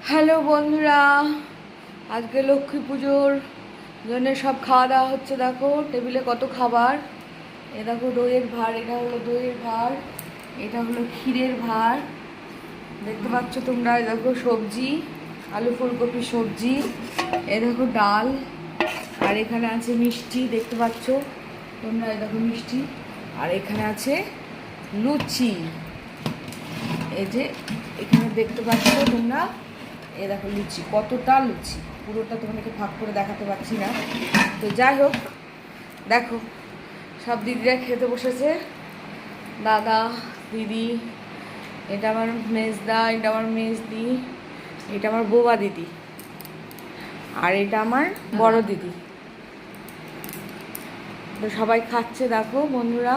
Hello বন্ধুরা, আজকে লক্ষ্মী পুজোর জন্য সব খাওয়া দাওয়া হচ্ছে। দেখো টেবিলে কত খাবার। এ দেখো দইয়ের ভাঁড়, এটা হলো দইয়ের ভাঁড়, এটা হলো ক্ষীরের ভাঁড়, দেখতে পাচ্ছ তোমরা। এ দেখো সবজি, আলু ফুলকপি সবজি, এ দেখো ডাল, আর এখানে আছে মিষ্টি, দেখতে পাচ্ছ তোমরা। এ দেখো মিষ্টি, আর এখানে আছে লুচি। এই যে এখানে দেখতে পাচ্ছ তোমরা, এই দেখো লুচি, কতটা লুচি, পুরোটা তোমাদেরকে ভাগ করে দেখাতে পারছি না। তো যাই হোক, দেখো সব দিদিরা খেতে বসেছে, দাদা দিদি, এটা আমার মেজদা, এটা আমার মেজদি, এটা আমার বোবা দিদি, আর এটা আমার বড় দিদি। তো সবাই খাচ্ছে দেখো বন্ধুরা।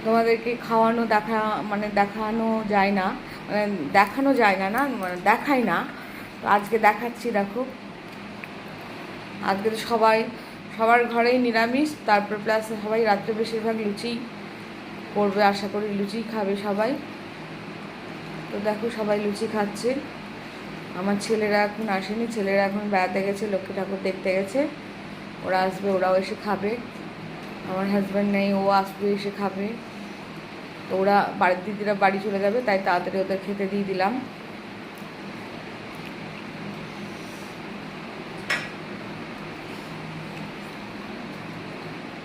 তোমাদেরকে খাওয়ানো দেখানো যায় না, দেখানো যায় না, মানে দেখাই না। তো আজকে দেখাচ্ছি। দেখো আজকে তো সবার ঘরেই নিরামিষ, তারপর প্লাস সবাই রাত্রে বেশিরভাগ লুচি করবে, আশা করি লুচি খাবে সবাই। তো দেখো সবাই লুচি খাচ্ছে। আমার ছেলেরা এখন আসেনি, ছেলেরা এখন বেড়াতে গেছে, লক্ষ্মী ঠাকুর দেখতে গেছে। ওরা আসবে, ওরাও এসে খাবে। আমার হাজব্যান্ড নেই, ও আসবে, এসে খাবে। তো ওরা দিদিরা বাড়ি চলে যাবে, তাই তাড়াতাড়ি ওদের খেতে দিয়ে দিলাম।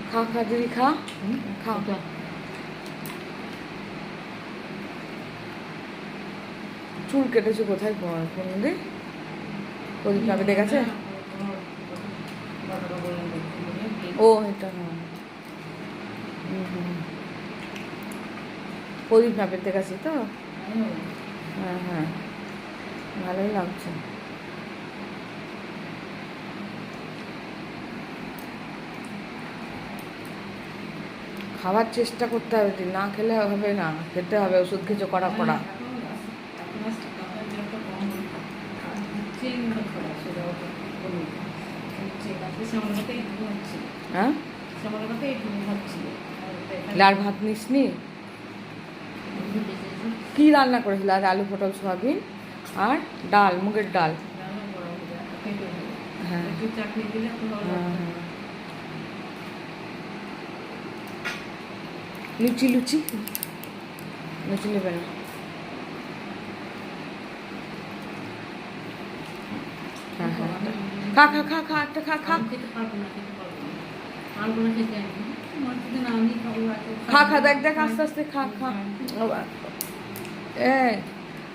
খা খা দিদি, খা খা। চুল কেটেছে কোথায় কোনদিন? প্রদীপ নামে দেখেছে। ও এটা প্রদীপ নাপের দেখেছি তো। হ্যাঁ হ্যাঁ, ভালোই লাগছে। খাবার চেষ্টা করতে হবে, না খেলে হবে না, খেতে হবে, ওষুধ খেয়েছো কড়া কড়া। হ্যাঁ, আর ভাত নিসনি? কি রান্না করেছিল? আর আলু পটল সোয়াবিন আর ডাল, মুগের ডাল। হ্যাঁ হ্যাঁ, লুচি লুচি লুচি নেবে না? হ্যাঁ হ্যাঁ, খা খা খা খা, একটা খা খা খা খা, দেখ দেখ, আস্তে আস্তে খা খা।